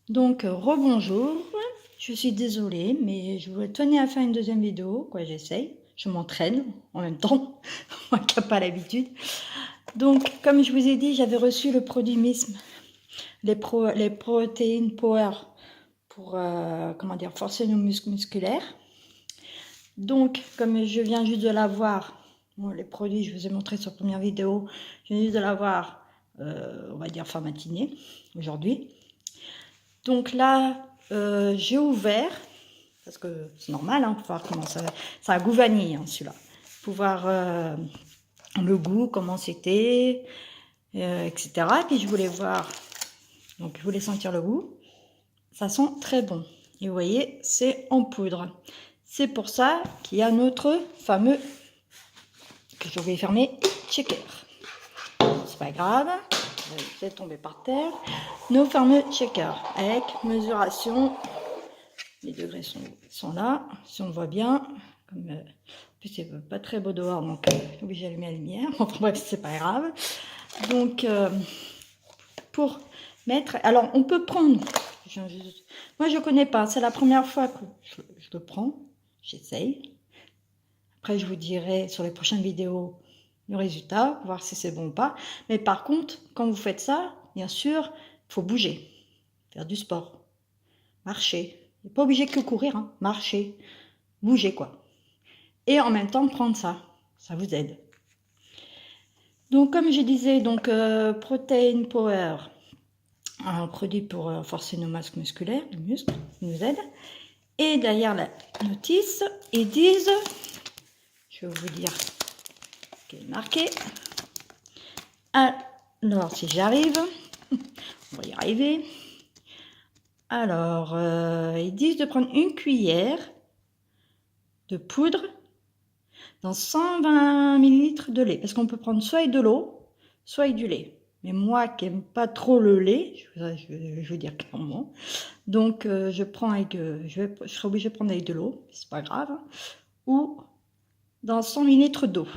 Donc, rebonjour. Je suis désolée, mais je tenais à faire une deuxième vidéo. Quoi, j'essaye. Je m'entraîne en même temps. Moi qui n'ai pas l'habitude. Donc, comme je vous ai dit, j'avais reçu le produit MISM, les protéines Power pour comment dire, forcer nos muscles musculaires. Donc, comme je viens juste de l'avoir, bon, les produits, je vous ai montré sur la première vidéo, je viens juste de l'avoir, on va dire fin matinée, aujourd'hui. Donc là, j'ai ouvert, parce que c'est normal, hein, pour voir comment ça a un goût vanille, hein, celui-là. Pour voir le goût, comment c'était, etc. Puis je voulais voir, donc je voulais sentir le goût. Ça sent très bon. Et vous voyez, c'est en poudre. C'est pour ça qu'il y a notre fameux, que je vais fermer, checker. C'est pas grave, c'est tombé par terre. Nos fameux checkers avec mesuration. Les degrés sont là, si on voit bien. Comme, en plus, c'est pas très beau dehors, donc j'ai obligé d'allumer la lumière. Enfin bref, c'est pas grave. Donc, pour mettre... Alors, on peut prendre... Moi, je connais pas. C'est la première fois que je le prends. J'essaye. Après, je vous dirai sur les prochaines vidéos le résultat, voir si c'est bon ou pas. Mais par contre, quand vous faites ça, bien sûr, il faut bouger, faire du sport, marcher. Vous n'êtes pas obligé que courir, hein. Marcher, bouger quoi. Et en même temps, prendre ça, ça vous aide. Donc, comme je disais, donc Protein Power, un produit pour forcer nos masses musculaires, les muscles, nous aide. Et derrière la notice, ils disent, je vais vous dire ce qui est marqué. Alors, si j'arrive, on va y arriver. Alors, ils disent de prendre une cuillère de poudre dans 120 ml de lait. Parce qu'on peut prendre soit avec de l'eau, soit avec du lait. Mais moi qui n'aime pas trop le lait, je veux dire clairement, donc je prends avec, je serai obligée de prendre avec de l'eau, c'est pas grave, ou dans 100 ml d'eau.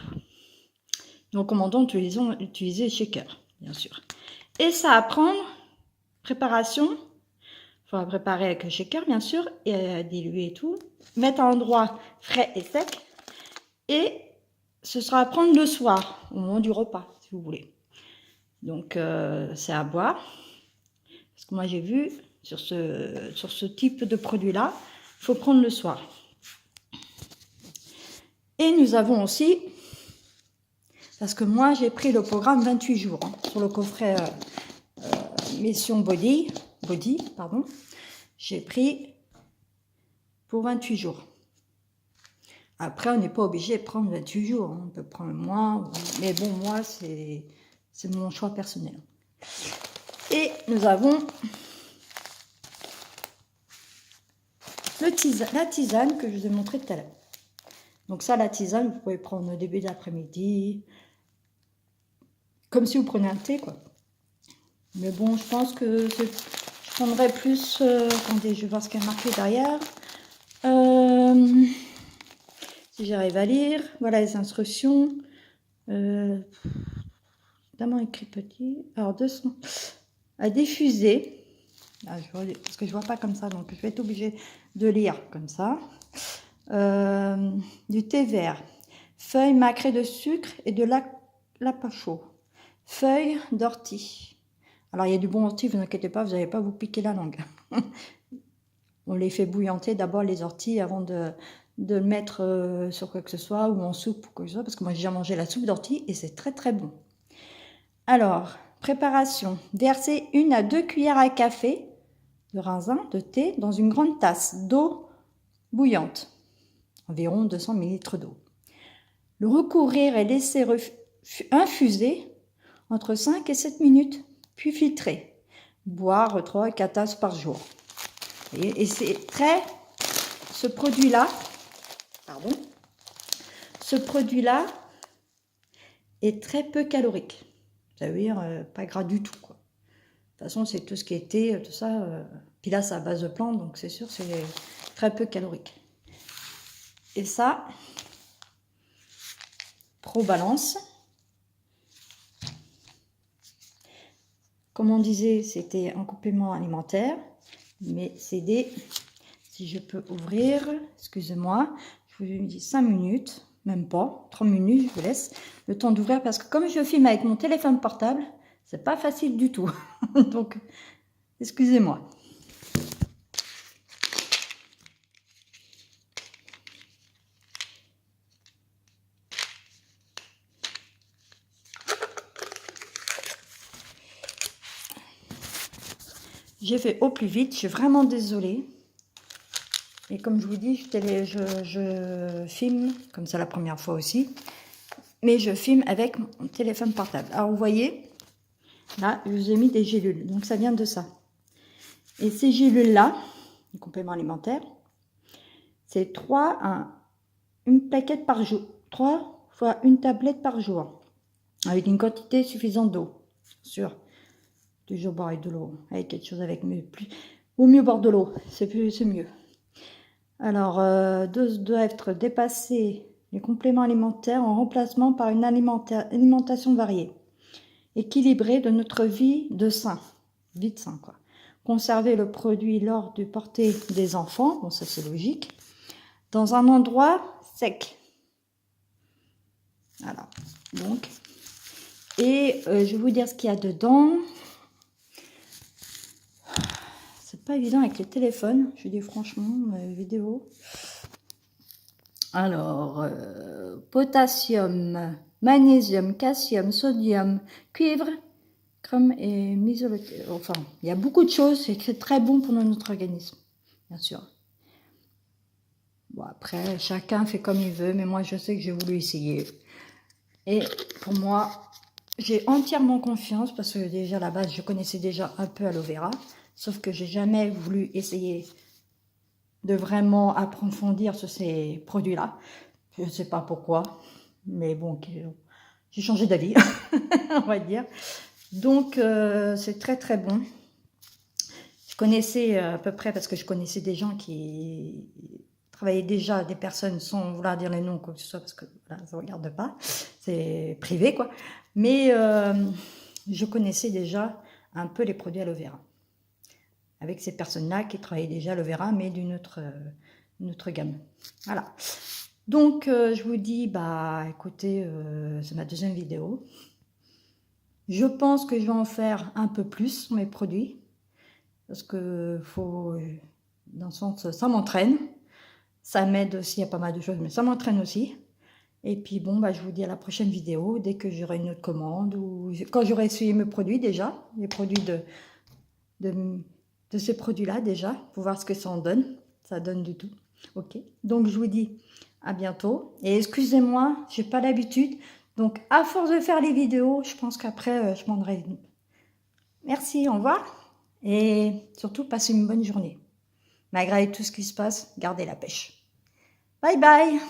Donc, commandons utiliser shaker, bien sûr. Et ça à prendre, préparation, il faudra préparer avec le shaker, bien sûr, et diluer et tout, mettre à un endroit frais et sec, et ce sera à prendre le soir, au moment du repas, si vous voulez. Donc, c'est à boire. Parce que moi, j'ai vu, sur ce type de produit-là, il faut prendre le soir. Et nous avons aussi, parce que moi, j'ai pris le programme 28 jours, hein, sur le coffret Mission Body, pardon, j'ai pris pour 28 jours. Après, on n'est pas obligé de prendre 28 jours, hein, on peut prendre moins, mais bon, moi, c'est mon choix personnel. Et nous avons la tisane que je vous ai montré tout à l'heure. Donc ça, la tisane, vous pouvez prendre au début d'après-midi, comme si vous preniez un thé, quoi. Mais bon, je pense que je prendrais plus... attendez, je vais voir ce qu'il y a marqué derrière. Si j'arrive à lire, voilà les instructions. Évidemment écrit petit. Alors, 200. À diffuser. Ah, parce que je vois pas comme ça, donc je vais être obligée de lire comme ça. Du thé vert. Feuilles macrées de sucre et de l'apacho. Feuilles d'ortie. Alors, il y a du bon ortie, vous inquiétez pas, vous n'allez pas vous piquer la langue. On les fait bouillanter d'abord les orties avant de le mettre sur quoi que ce soit, ou en soupe ou quoi que ce soit, parce que moi j'ai déjà mangé la soupe d'ortie et c'est très très bon. Alors, préparation. Verser 1 à 2 cuillères à café de raisin, de thé, dans une grande tasse d'eau bouillante, environ 200 ml d'eau. Le recouvrir et laisser infuser entre 5 et 7 minutes, puis filtrer. Boire 3 à 4 tasses par jour. Et c'est ce produit-là est très peu calorique. Ça veut dire pas gras du tout, quoi. De toute façon, c'est tout ce qui est thé, tout ça. Puis là, c'est à base de plantes, donc c'est sûr, c'est très peu calorique. Et ça, Pro Balance. comme on disait, c'était un complément alimentaire, mais c'est des, si je peux ouvrir, excusez-moi, je vous dis 5 minutes, même pas, 3 minutes, je vous laisse le temps d'ouvrir, parce que comme je filme avec mon téléphone portable, c'est pas facile du tout, donc excusez-moi. J'ai fait au plus vite, je suis vraiment désolée. Et comme je vous dis, je filme, comme ça la première fois aussi, mais je filme avec mon téléphone portable. Alors vous voyez, là, je vous ai mis des gélules, donc ça vient de ça. Et ces gélules-là, les compléments alimentaires, c'est une plaquette par jour, 3 fois une tablette par jour, avec une quantité suffisante d'eau, sûr. Toujours boire avec de l'eau, avec quelque chose avec mieux, au mieux boire de l'eau, c'est mieux. Alors, doivent être dépassés les compléments alimentaires en remplacement par une alimentation variée, équilibrée de notre vie de sain, quoi. Conserver le produit lors du portée des enfants, bon ça c'est logique, dans un endroit sec. Voilà, donc, et je vais vous dire ce qu'il y a dedans. C'est pas évident avec les téléphones, je dis franchement, vidéo. Alors, potassium, magnésium, calcium, sodium, cuivre, chrome et misolate. Enfin, il y a beaucoup de choses et c'est très bon pour notre organisme, bien sûr. Bon, après, chacun fait comme il veut, mais moi, je sais que j'ai voulu essayer. Et pour moi, j'ai entièrement confiance parce que déjà, à la base, je connaissais déjà un peu aloe vera, sauf que j'ai jamais voulu essayer de vraiment approfondir sur ces produits-là. Je ne sais pas pourquoi, mais bon, j'ai changé d'avis, on va dire. Donc, c'est très très bon. Je connaissais à peu près, parce que je connaissais des gens qui travaillaient déjà, des personnes, sans vouloir dire les noms, quoi que ce soit, parce que voilà, ça ne regarde pas, c'est privé, quoi. Mais je connaissais déjà un peu les produits aloe vera, avec ces personnes-là qui travaillaient déjà aloe vera, mais d'une autre gamme. Voilà. Donc, je vous dis, bah, écoutez, c'est ma deuxième vidéo. Je pense que je vais en faire un peu plus sur mes produits. Parce que faut, dans le sens, ça m'entraîne. Ça m'aide aussi à pas mal de choses, mais ça m'entraîne aussi. Et puis, bon, bah, je vous dis à la prochaine vidéo, dès que j'aurai une autre commande, ou quand j'aurai essayé mes produits déjà, les produits de ces produits-là déjà, pour voir ce que ça en donne. Ça donne du tout. Ok, donc je vous dis à bientôt. Et excusez-moi, j'ai pas l'habitude. Donc à force de faire les vidéos, je pense qu'après je m'en aurai une. Merci, au revoir. Et surtout, passez une bonne journée. Malgré tout ce qui se passe, gardez la pêche. Bye bye.